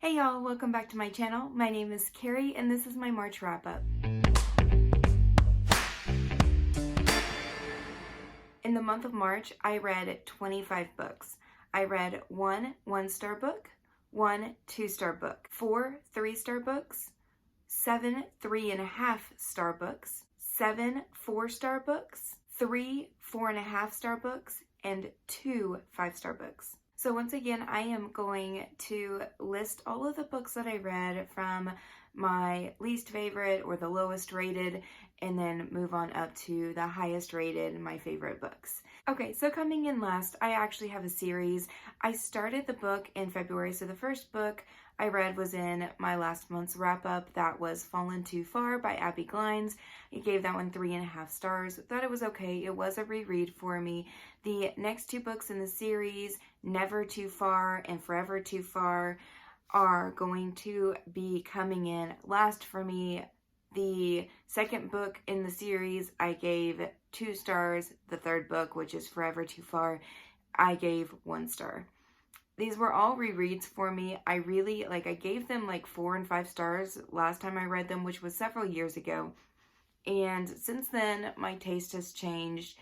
Hey y'all, welcome back to my channel. My name is Carrie and this is my March wrap-up. In the month of March, I read 25 books. I read one 1-star book, one 2-star book, 4 3-star books, 7 3.5-star books, 7 4-star books, 3 4.5-star books, and 2 5-star books. So once again, I am going to list all of the books that I read from my least favorite or the lowest rated, and then move on up to the highest rated, my favorite books. Okay, so coming in last, I actually have a series. I started the book in February, so the first book I read was in my last month's wrap-up. That was Fallen Too Far by Abby Glines. I gave that one 3.5 stars. Thought it was okay. It was a reread for me. The next two books in the series, Never Too Far and Forever Too Far, are going to be coming in last for me. The second book in the series, I gave 2 stars. The third book, which is Forever Too Far, I gave 1 star. These were all rereads for me. I gave them like 4 and 5 stars last time I read them, which was several years ago. And since then, my taste has changed.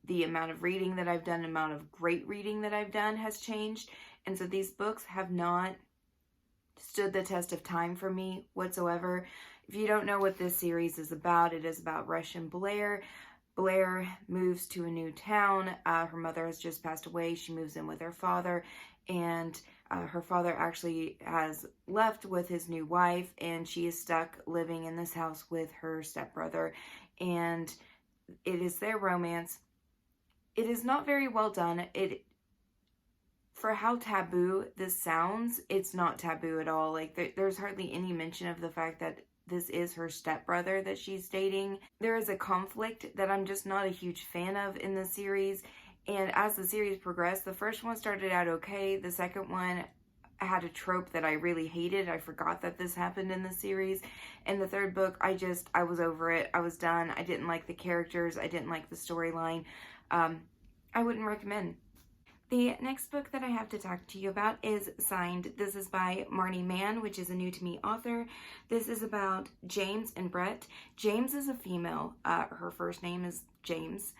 The amount of reading that I've done, amount of great reading that I've done has changed. And so these books have not stood the test of time for me whatsoever. If you don't know what this series is about, it is about Rush and Blair. Blair moves to a new town. Her mother has just passed away. She moves in with her father, and her father actually has left with his new wife, and she is stuck living in this house with her stepbrother, and it is their romance. It is not very well done. For how taboo this sounds, it's not taboo at all. Like, there's hardly any mention of the fact that this is her stepbrother that she's dating. There is a conflict that I'm just not a huge fan of in the series, and as the series progressed, the first one started out okay. The second one had a trope that I really hated. I forgot that this happened in the series. And the third book, I was over it. I was done. I didn't like the characters. I didn't like the storyline. I wouldn't recommend. The next book that I have to talk to you about is Signed. This is by Marnie Mann, which is a new to me author. This is about James and Brett. James is a female. Her first name is James.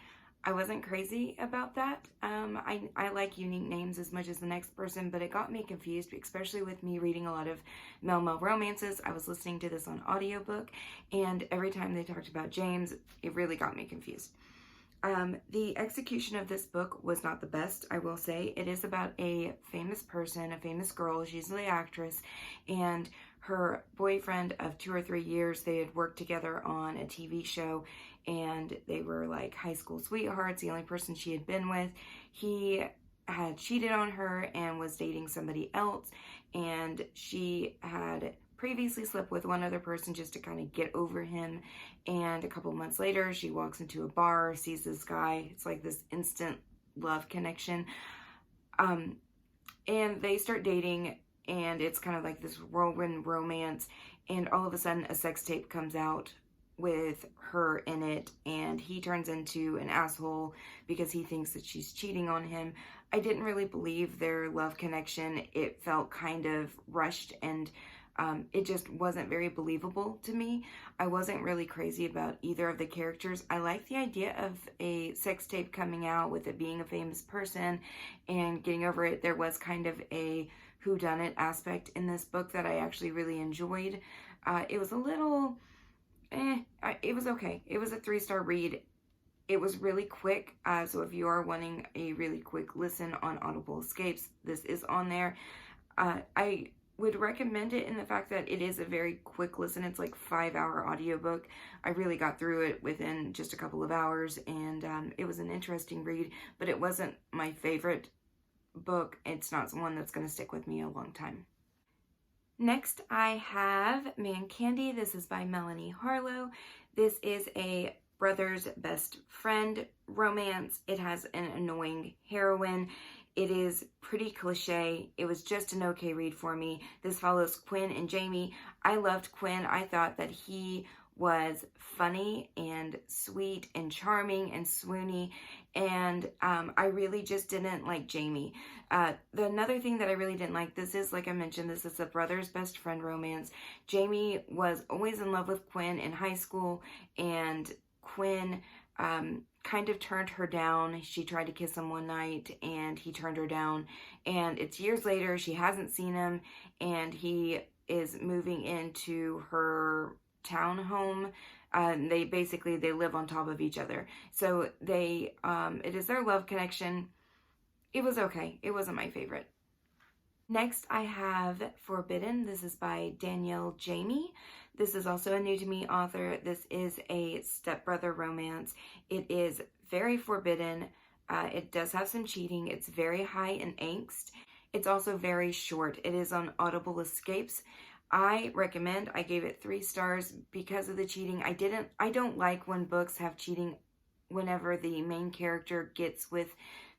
I wasn't crazy about that. I like unique names as much as the next person, but it got me confused, especially with me reading a lot of male romances. I was listening to this on audiobook, and every time they talked about James, it really got me confused. The execution of this book was not the best, I will say. It is about a famous person, a famous girl. She's the actress, and her boyfriend of 2 or 3 years, they had worked together on a TV show, and they were like high school sweethearts, the only person she had been with. He had cheated on her and was dating somebody else, and she had previously slept with one other person just to kind of get over him. And a couple months later, she walks into a bar, sees this guy. It's like this instant love connection. And they start dating, and it's kind of like this whirlwind romance. And all of a sudden, a sex tape comes out with her in it, and he turns into an asshole because he thinks that she's cheating on him. I didn't really believe their love connection. It felt kind of rushed, and it just wasn't very believable to me. I wasn't really crazy about either of the characters. I like the idea of a sex tape coming out with it being a famous person and getting over it. There was kind of a whodunit aspect in this book that I actually really enjoyed. It was a little, it was okay. It was a 3-star read. It was really quick, so if you are wanting a really quick listen on Audible Escapes, this is on there. I would recommend it in the fact that it is a very quick listen. It's like 5-hour audiobook. I really got through it within just a couple of hours, and it was an interesting read, but it wasn't my favorite book. It's not one that's going to stick with me a long time. Next, I have Man Candy. This is by Melanie Harlow. This is a brother's best friend romance. It has an annoying heroine. It is pretty cliche. It was just an okay read for me. This follows Quinn and Jamie. I loved Quinn. I thought that he was funny and sweet and charming and swoony, and I really just didn't like Jamie. Another thing that I really didn't like, this is, like I mentioned, this is a brother's best friend romance. Jamie was always in love with Quinn in high school, and Quinn kind of turned her down. She tried to kiss him one night and he turned her down, and it's years later, she hasn't seen him, and he is moving into her townhome. They live on top of each other, so it is their love connection. It was okay. It wasn't my favorite. Next, I have Forbidden. This is by Danielle Jamie. This is also a new to me author. This is a stepbrother romance. It is very forbidden. It does have some cheating. It's very high in angst. It's also very short. It is on Audible Escapes. I recommend. I gave it 3 stars because of the cheating. I don't like when books have cheating whenever the main character gets with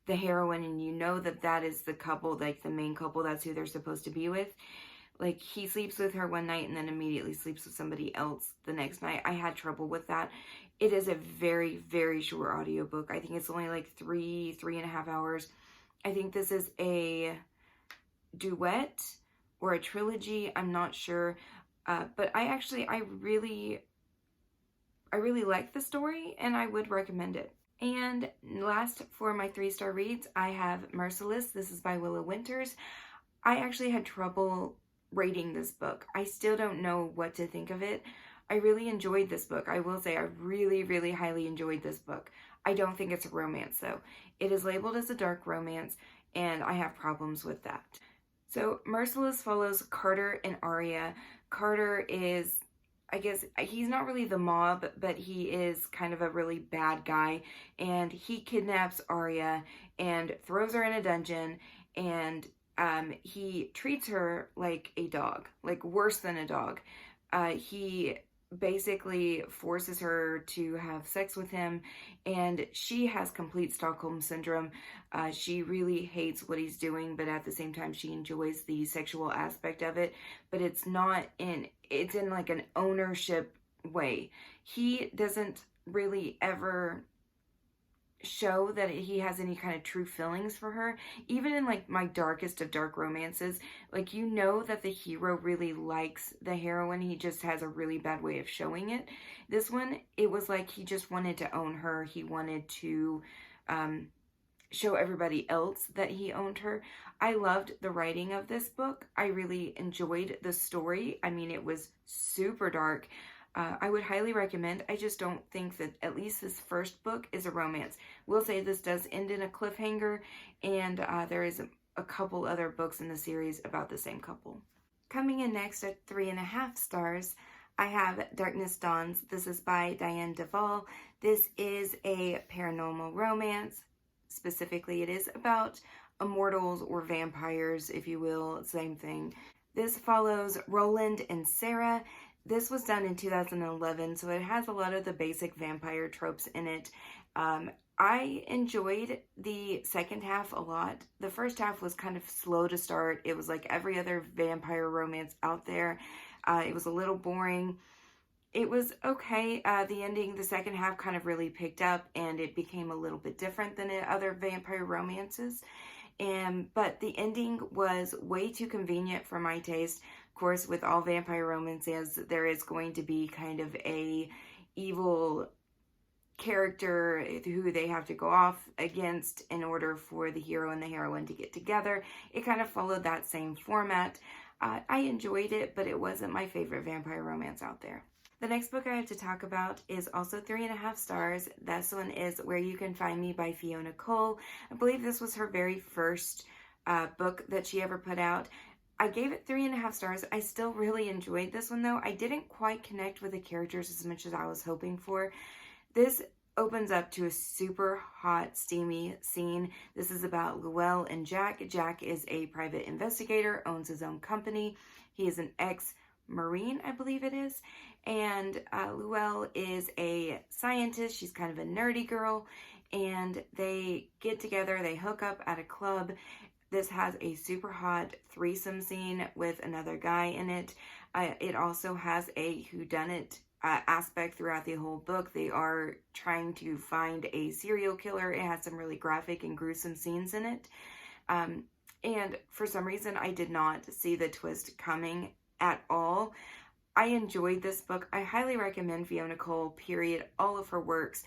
the heroine and you know that is the couple, like the main couple, that's who they're supposed to be with. Like, he sleeps with her one night and then immediately sleeps with somebody else the next night. I had trouble with that. It is a very, very short audiobook. I think it's only like 3.5 hours. I think this is a duet or a trilogy. I'm not sure. But I really like the story, and I would recommend it. And last, for my 3-star reads, I have Merciless. This is by Willow Winters. I actually had trouble rating this book. I still don't know what to think of it. I really enjoyed this book. I will say I really, really highly enjoyed this book. I don't think it's a romance, though. It is labeled as a dark romance, and I have problems with that. So Merciless follows Carter and Aria. Carter is, I guess, he's not really the mob, but he is kind of a really bad guy, and he kidnaps Aria and throws her in a dungeon, and he treats her like a dog, like worse than a dog. He basically forces her to have sex with him, and she has complete Stockholm syndrome. She really hates what he's doing, but at the same time she enjoys the sexual aspect of it, but it's in like an ownership way. He doesn't really ever show that he has any kind of true feelings for her. Even in like my darkest of dark romances, like, you know that the hero really likes the heroine, he just has a really bad way of showing it. This one, it was like he just wanted to own her. He wanted to show everybody else that he owned her. I loved the writing of this book. I really enjoyed the story. I mean, it was super dark. I would highly recommend. I just don't think that at least this first book is a romance. We'll say this does end in a cliffhanger, and there is a couple other books in the series about the same couple. Coming in next at 3.5 stars, I have Darkness Dawns. This is by Diane Duvall. This is a paranormal romance. Specifically, it is about immortals or vampires, if you will, same thing. This follows Roland and Sarah. This was done in 2011, so it has a lot of the basic vampire tropes in it. I enjoyed the second half a lot. The first half was kind of slow to start. It was like every other vampire romance out there. It was a little boring. It was okay. The ending, the second half kind of really picked up, and it became a little bit different than the other vampire romances. But the ending was way too convenient for my taste. Of course, with all vampire romances, there is going to be kind of a evil character who they have to go off against in order for the hero and the heroine to get together. It kind of followed that same format. I enjoyed it, but it wasn't my favorite vampire romance out there. The next book I have to talk about is also 3.5 stars. This one is Where You Can Find Me by Fiona Cole. I believe this was her very first book that she ever put out. I gave it 3.5 stars. I still really enjoyed this one, though. I didn't quite connect with the characters as much as I was hoping for. This opens up to a super hot, steamy scene. This is about Llewell and Jack. Jack is a private investigator, owns his own company. He is an ex-Marine, I believe it is. And Llewell is a scientist. She's kind of a nerdy girl. And they get together, they hook up at a club. This has a super hot threesome scene with another guy in it. It also has a whodunit aspect throughout the whole book. They are trying to find a serial killer. It has some really graphic and gruesome scenes in it. And for some reason, I did not see the twist coming at all. I enjoyed this book. I highly recommend Fiona Cole, period, all of her works.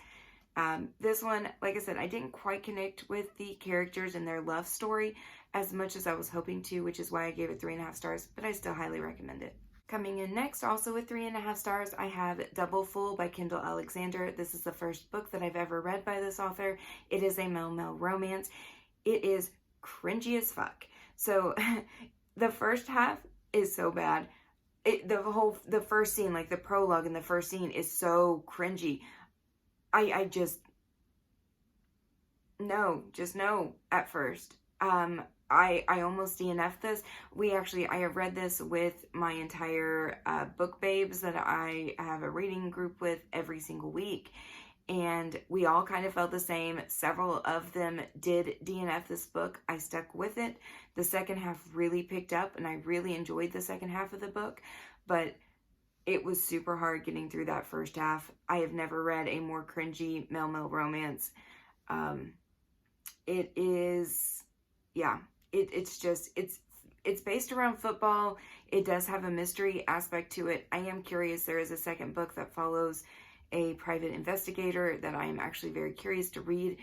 This one, like I said, I didn't quite connect with the characters and their love story as much as I was hoping to, which is why I gave it 3.5 stars, but I still highly recommend it. Coming in next, also with 3.5 stars, I have Double Fool by Kendall Alexander. This is the first book that I've ever read by this author. It is a male-male romance. It is cringy as fuck. So the first half is so bad. The first scene, like the prologue in the first scene, is so cringy. I just no at first. I almost DNF'd this. I have read this with my entire book babes that I have a reading group with every single week. And we all kind of felt the same. Several of them did DNF this book. I stuck with it. The second half really picked up, and I really enjoyed the second half of the book. But it was super hard getting through that first half. I have never read a more cringy male-male romance. It is, yeah, it's based around football. It does have a mystery aspect to it. I am curious. There is a second book that follows a private investigator that I am actually very curious to read.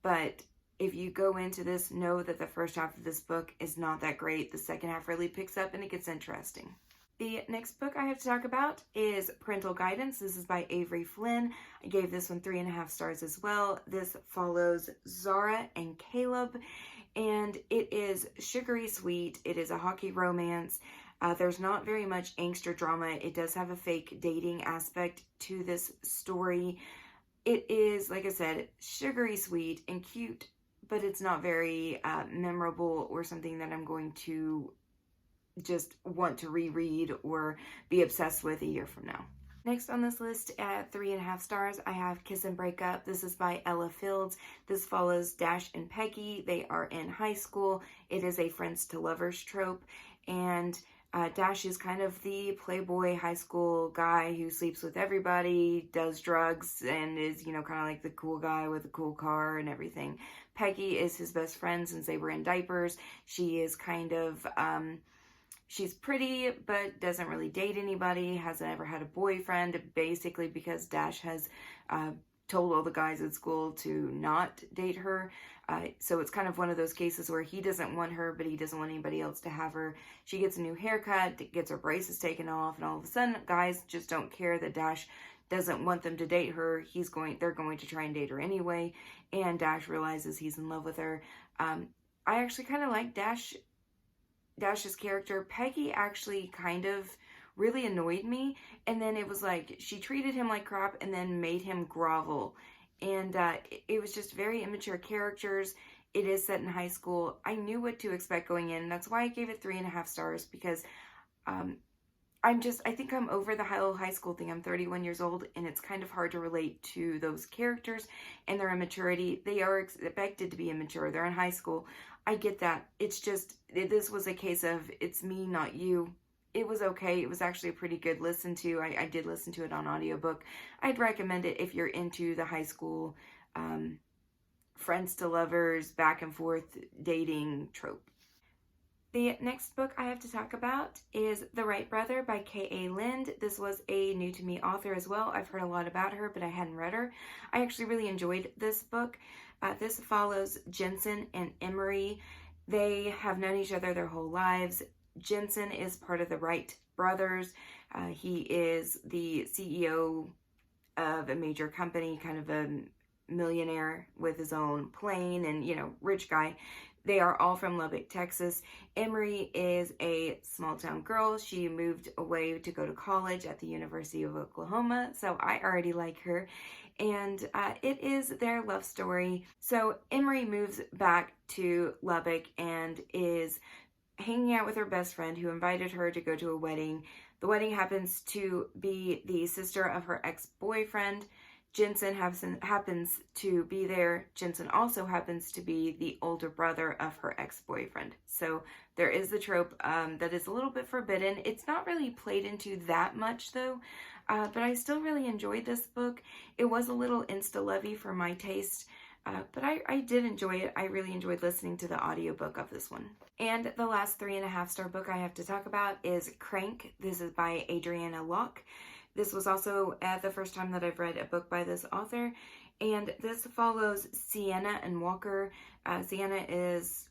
But if you go into this, know that the first half of this book is not that great. The second half really picks up and it gets interesting. The next book I have to talk about is Parental Guidance. This is by Avery Flynn. I gave this one 3.5 stars as well. This follows Zara and Caleb, and it is sugary sweet. It is a hockey romance. There's not very much angst or drama. It does have a fake dating aspect to this story. It is, like I said, sugary sweet and cute, but it's not very memorable or something that I'm going to just want to reread or be obsessed with a year from now. Next on this list at 3.5 stars, I have Kiss and Breakup. This is by Ella Fields. This follows Dash and Peggy. They are in high school. It is a friends to lovers trope, and Dash is kind of the playboy high school guy who sleeps with everybody, does drugs, and is, kind of like the cool guy with a cool car and everything. Peggy is his best friend since they were in diapers. She is kind of, she's pretty, but doesn't really date anybody, hasn't ever had a boyfriend, basically because Dash has told all the guys at school to not date her. So it's kind of one of those cases where he doesn't want her, but he doesn't want anybody else to have her. She gets a new haircut, gets her braces taken off, and all of a sudden, guys just don't care that Dash doesn't want them to date her. They're going to try and date her anyway, and Dash realizes he's in love with her. I actually kind of like Dash's character. Peggy actually kind of really annoyed me, and then it was like she treated him like crap and then made him grovel, and it was just very immature characters. It is set in high school. I knew what to expect going in. That's why I gave it 3.5 stars, because I think I'm over the whole high school thing. I'm 31 years old, and it's kind of hard to relate to those characters and their immaturity. They are expected to be immature. They're in high school. I get that. It's just, this was a case of, it's me, not you. It was okay. It was actually a pretty good listen to. I did listen to it on audiobook. I'd recommend it if you're into the high school friends to lovers, back and forth dating trope. The next book I have to talk about is The Wright Brother by K.A. Lind. This was a new to me author as well. I've heard a lot about her, but I hadn't read her. I actually really enjoyed this book. This follows Jensen and Emery. They have known each other their whole lives. Jensen is part of the Wright brothers. He is the CEO of a major company, kind of a millionaire with his own plane and, rich guy. They are all from Lubbock, Texas. Emery is a small town girl. She moved away to go to college at the University of Oklahoma, so I already like her. And it is their love story. So Emery moves back to Lubbock and is hanging out with her best friend who invited her to go to a wedding. The wedding happens to be the sister of her ex-boyfriend. Jensen happens to be there. Jensen also happens to be the older brother of her ex-boyfriend. So there is the trope that is a little bit forbidden. It's not really played into that much though, but I still really enjoyed this book. It was a little insta-lovey for my taste, but I did enjoy it. I really enjoyed listening to the audiobook of this one. And the last 3.5-star book I have to talk about is Crank. This is by Adriana Locke. This was also the first time that I've read a book by this author, and this follows Sienna and Walker. Sienna is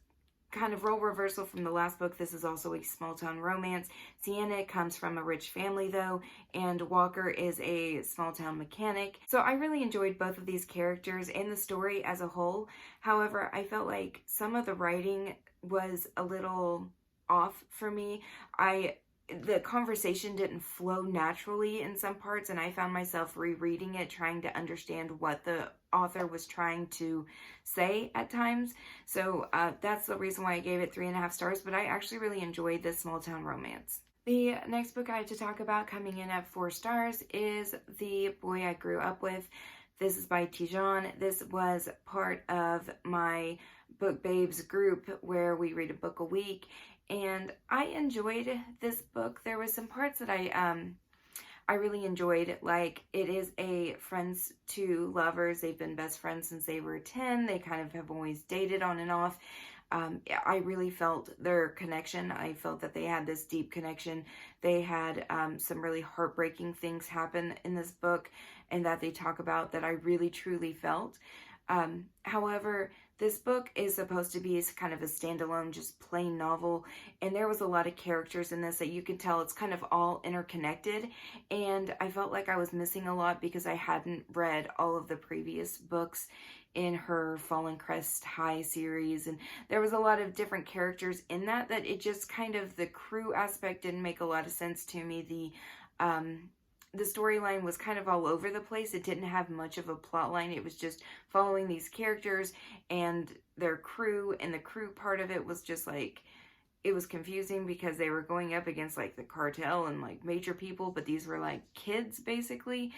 kind of role reversal from the last book. This is also a small town romance. Sienna comes from a rich family though, and Walker is a small town mechanic. So I really enjoyed both of these characters and the story as a whole. However, I felt like some of the writing was a little off for me. The conversation didn't flow naturally in some parts, and I found myself rereading it, trying to understand what the author was trying to say at times. So that's the reason why I gave it 3.5 stars, but I actually really enjoyed this small town romance. The next book I have to talk about, coming in at 4 stars, is The Boy I Grew Up With. This is by Tijan. This was part of my Book Babes group where we read a book a week, and I enjoyed this book. There were some parts that I really enjoyed. Like, it is a friends to lovers. They've been best friends since they were 10. They kind of have always dated on and off. I really felt their connection. I felt that they had this deep connection. They had some really heartbreaking things happen in this book, and that they talk about, that I really truly felt. However, this book is supposed to be kind of a standalone, just plain novel, and there was a lot of characters in this that you can tell it's kind of all interconnected, and I felt like I was missing a lot because I hadn't read all of the previous books in her Fallen Crest High series, and there was a lot of different characters in that it just kind of, the crew aspect didn't make a lot of sense to me. The storyline was kind of all over the place. It didn't have much of a plot line. It was just following these characters and their crew, and the crew part of it was just like, it was confusing because they were going up against like the cartel and like major people, but these were like kids basically.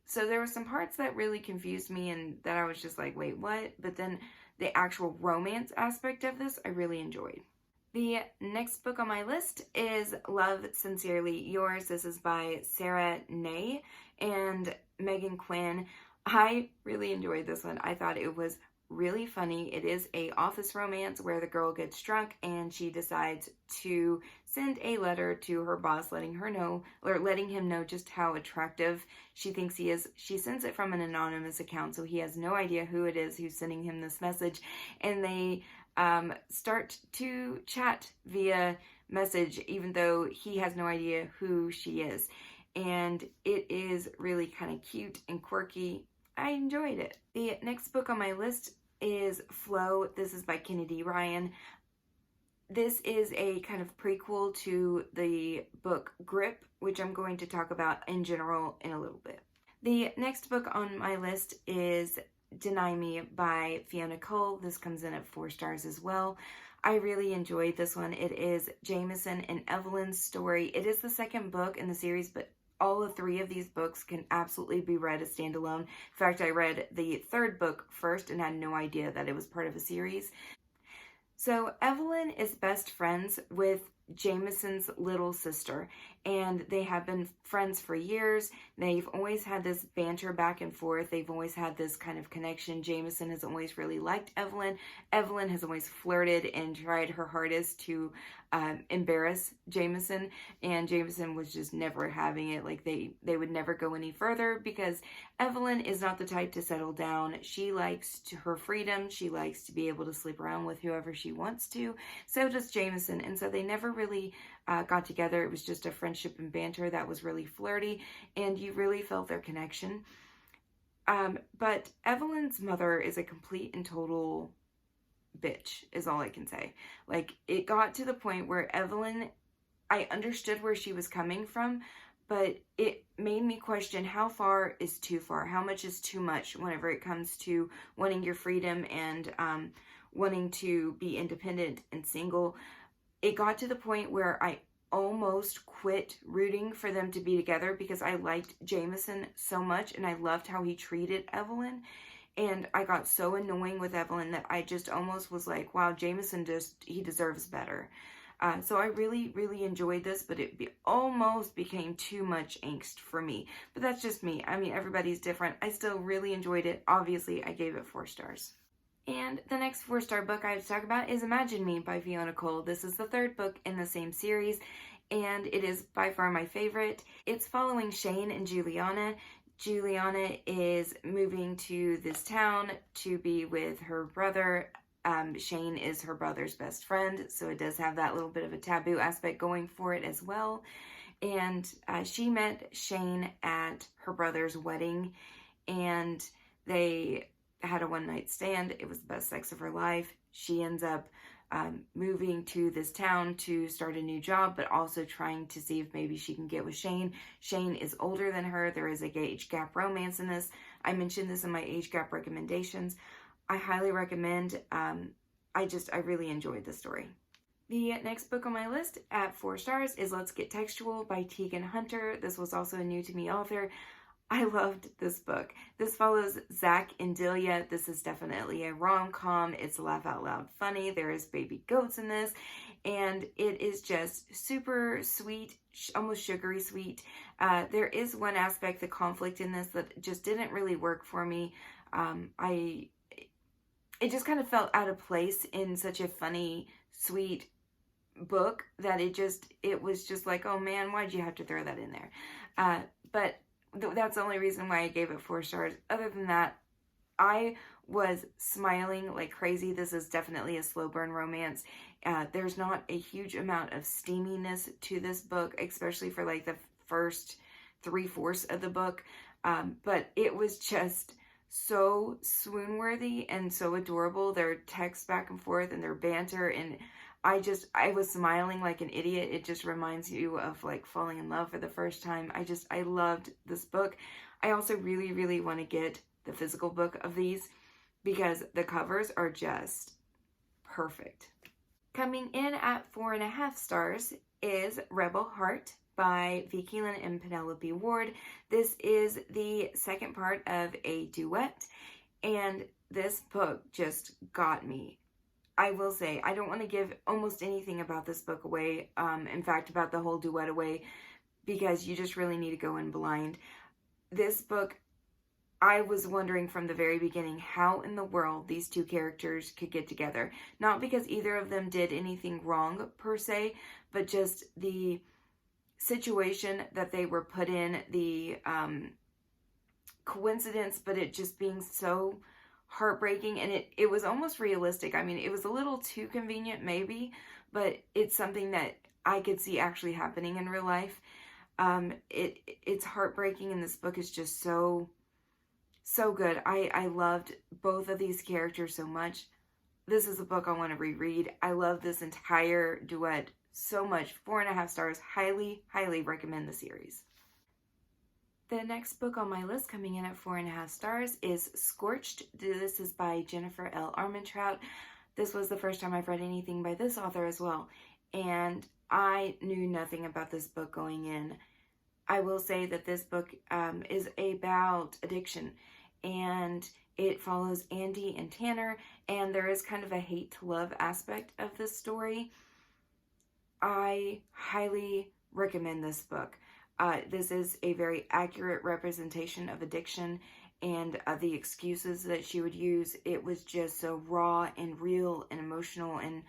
So there were some parts that really confused me and that I was just like, wait, what? But then the actual romance aspect of this, I really enjoyed. The next book on my list is Love Sincerely Yours. This is by Sarah Ney and Megan Quinn. I really enjoyed this one. I thought it was really funny. It is a office romance where the girl gets drunk and she decides to send a letter to her boss letting him know just how attractive she thinks he is. She sends it from an anonymous account, so he has no idea who it is who's sending him this message, and they start to chat via message even though he has no idea who she is, and it is really kind of cute and quirky. I enjoyed it. The next book on my list is Flow. This is by Kennedy Ryan. This is a kind of prequel to the book Grip, which I'm going to talk about in general in a little bit. The next book on my list is Deny Me by Fiona Cole. This comes in at 4 stars as well. I really enjoyed this one. It is Jameson and Evelyn's story. It is the second book in the series, but all 3 of these books can absolutely be read as standalone. In fact, I read the 3rd book first and had no idea that it was part of a series. So Evelyn is best friends with Jameson's little sister, and they have been friends for years. They've always had this banter back and forth. They've always had this kind of connection. Jameson has always really liked Evelyn. Evelyn has always flirted and tried her hardest to embarrass Jameson, and Jameson was just never having it. Like, they would never go any further because Evelyn is not the type to settle down. She likes her freedom. She likes to be able to sleep around with whoever she wants to. So does Jameson, and so they never really got together. It was just a friendship and banter that was really flirty, and you really felt their connection. But Evelyn's mother is a complete and total bitch, is all I can say. Like, it got to the point where Evelyn, I understood where she was coming from, but it made me question how far is too far, how much is too much whenever it comes to wanting your freedom and wanting to be independent and single. It got to the point where I almost quit rooting for them to be together because I liked Jameson so much and I loved how he treated Evelyn. And I got so annoying with Evelyn that I just almost was like, wow, Jameson he deserves better. So I really, really enjoyed this, but it almost became too much angst for me. But that's just me. I mean, everybody's different. I still really enjoyed it. Obviously, I gave it 4 stars. And the next 4-star book I have to talk about is Imagine Me by Fiona Cole. This is the 3rd book in the same series, and it is by far my favorite. It's following Shane and Juliana. Juliana is moving to this town to be with her brother. Shane is her brother's best friend, so it does have that little bit of a taboo aspect going for it as well. And she met Shane at her brother's wedding, and they had a one-night stand. It was the best sex of her life. She ends up moving to this town to start a new job, but also trying to see if maybe she can get with Shane. Shane is older than her. There is a age gap romance in this. I mentioned this in my age gap recommendations. I highly recommend. I really enjoyed the story. The next book on my list at 4 stars is Let's Get Textual by Tegan Hunter. This was also a new to me author. I loved this book. This follows Zach and Delia. This is definitely a rom-com. It's laugh out loud funny. There is baby goats in this, and it is just super sweet, almost sugary sweet. There is one aspect, the conflict in this, that just didn't really work for me. It just kind of felt out of place in such a funny, sweet book that it was just like, oh man, why'd you have to throw that in there? But that's the only reason why I gave it 4 stars. Other than that, I was smiling like crazy. This is definitely a slow burn romance. There's not a huge amount of steaminess to this book, especially for like the first 3/4 of the book. But it was just so swoon-worthy and so adorable. Their text back and forth and their banter, and I was smiling like an idiot. It just reminds you of like falling in love for the first time. I loved this book. I also really, really want to get the physical book of these because the covers are just perfect. Coming in at 4.5 stars is Rebel Heart by Vicky Lynn and Penelope Ward. This is the 2nd part of a duet, and this book just got me. I will say, I don't want to give almost anything about this book away, in fact, about the whole duet away, because you just really need to go in blind. This book, I was wondering from the very beginning how in the world these 2 characters could get together. Not because either of them did anything wrong, per se, but just the situation that they were put in, the coincidence, but it just being so heartbreaking, and it was almost realistic. I mean, it was a little too convenient maybe, but it's something that I could see actually happening in real life. It's heartbreaking, and this book is just so good. I loved both of these characters so much. This is a book I want to reread. I love this entire duet so much. 4.5 stars. Highly, highly recommend the series. The next book on my list, coming in at 4.5 stars, is Scorched. This is by Jennifer L. Armentrout. This was the first time I've read anything by this author as well, and I knew nothing about this book going in. I will say that this book is about addiction, and it follows Andy and Tanner, and there is kind of a hate-to-love aspect of this story. I highly recommend this book. This is a very accurate representation of addiction and the excuses that she would use. It was just so raw and real and emotional, and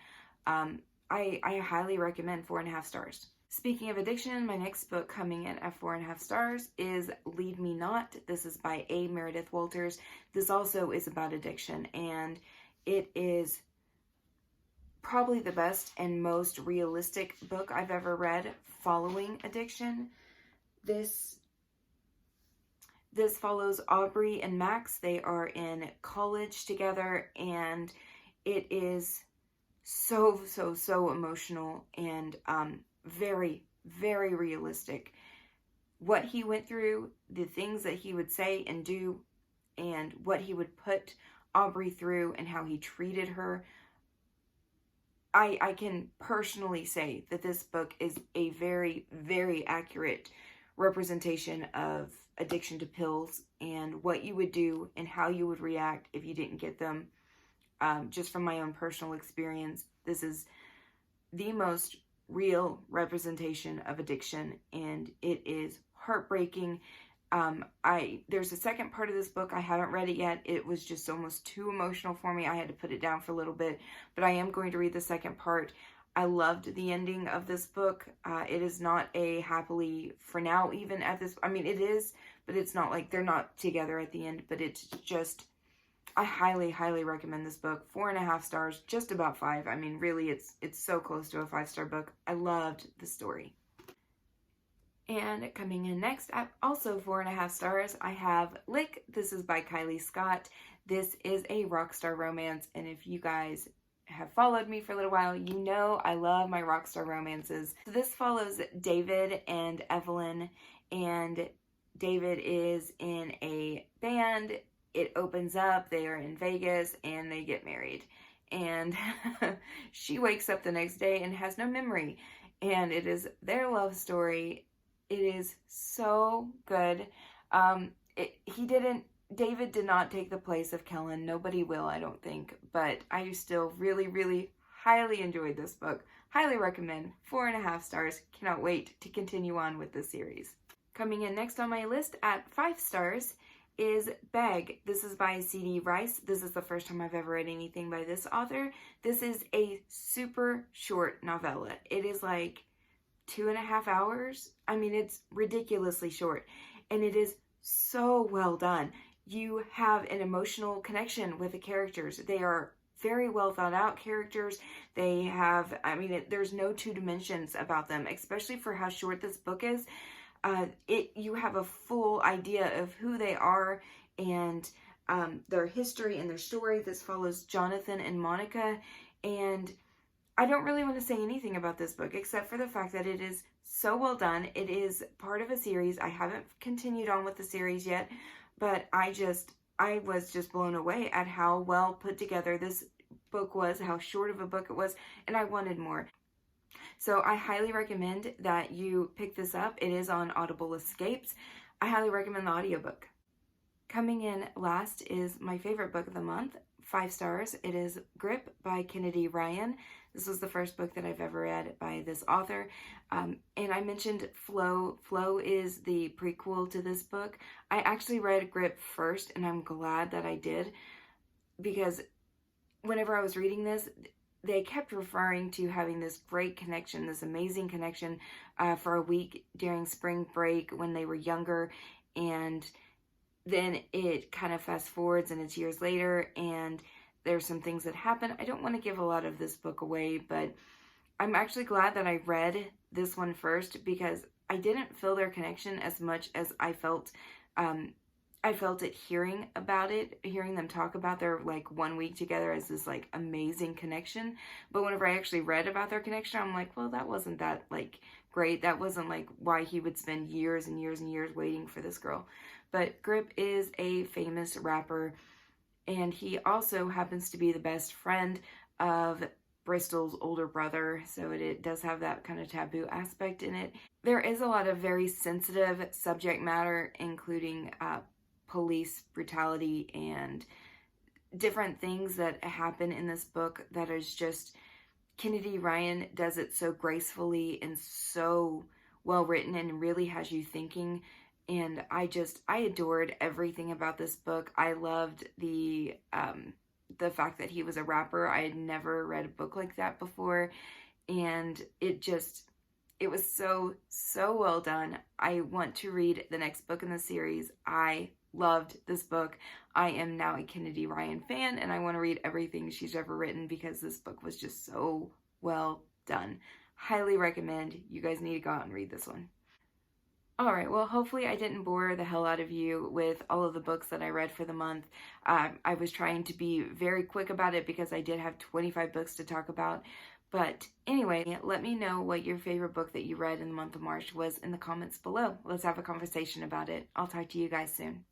I highly recommend 4.5 stars. Speaking of addiction, my next book coming in at 4.5 stars is Lead Me Not. This is by A. Meredith Walters. This also is about addiction, and it is probably the best and most realistic book I've ever read following addiction. This follows Aubrey and Max. They are in college together, and it is so emotional and very, very realistic. What he went through, the things that he would say and do, and what he would put Aubrey through, and how he treated her. I can personally say that this book is a very, very accurate representation of addiction to pills and what you would do and how you would react if you didn't get them. Just from my own personal experience, this is the most real representation of addiction, and it is heartbreaking. There's a second part of this book. I haven't read it yet. It was just almost too emotional for me. I had to put it down for a little bit, but I am going to read the second part. I loved the ending of this book. It is not a happily for now, even at this, I mean, it is, but it's not like they're not together at the end, but it's just, I highly, highly recommend this book. 4.5 stars, just about 5. I mean, really, it's so close to a 5-star book. I loved the story. And coming in next, at also 4.5 stars, I have Lick. This is by Kylie Scott. This is a rockstar romance, and if you guys have followed me for a little while, you know I love my rockstar romances. So this follows David and Evelyn, and David is in a band. It opens up, they are in Vegas, and they get married. And she wakes up the next day and has no memory. And it is their love story. It is so good. David did not take the place of Kellen. Nobody will, I don't think. But I still really, really highly enjoyed this book. Highly recommend. 4.5 stars. Cannot wait to continue on with this series. Coming in next on my list at 5 stars is Beg. This is by C.D. Rice. This is the first time I've ever read anything by this author. This is a super short novella. It is like 2.5 hours. I mean, it's ridiculously short, and it is so well done. You have an emotional connection with the characters. They are very well thought out characters. They have, I mean, there's no two dimensions about them, especially for how short this book is. You have a full idea of who they are and their history and their story. This follows Jonathan and Monica, and I don't really want to say anything about this book except for the fact that it is so well done. It is part of a series. I haven't continued on with the series yet, but I was just blown away at how well put together this book was, how short of a book it was, and I wanted more. So I highly recommend that you pick this up. It is on Audible Escapes. I highly recommend the audiobook. Coming in last is my favorite book of the month, 5 stars. It is Grip by Kennedy Ryan. This was the first book that I've ever read by this author. And I mentioned Flow. Flow is the prequel to this book. I actually read Grip first, and I'm glad that I did, because whenever I was reading this, they kept referring to having this great connection, this amazing connection for a week during spring break when they were younger, and then it kind of fast forwards and it's years later, and there's some things that happen. I don't want to give a lot of this book away, but I'm actually glad that I read this one first, because I didn't feel their connection as much as I felt it hearing about it, hearing them talk about their like 1 week together as this like amazing connection. But whenever I actually read about their connection, I'm like, well, that wasn't that like great. That wasn't like why he would spend years and years and years waiting for this girl. But Grip is a famous rapper, and he also happens to be the best friend of Bristol's older brother, so it does have that kind of taboo aspect in it. There is a lot of very sensitive subject matter, including police brutality and different things that happen in this book that is just, Kennedy Ryan does it so gracefully and so well written and really has you thinking. And I adored everything about this book. I loved the fact that he was a rapper. I had never read a book like that before, and it was so well done. I want to read the next book in the series. I loved this book. I am now a Kennedy Ryan fan, and I want to read everything she's ever written because this book was just so well done. Highly recommend. You guys need to go out and read this one. Alright, well, hopefully I didn't bore the hell out of you with all of the books that I read for the month. I was trying to be very quick about it because I did have 25 books to talk about. But anyway, let me know what your favorite book that you read in the month of March was in the comments below. Let's have a conversation about it. I'll talk to you guys soon.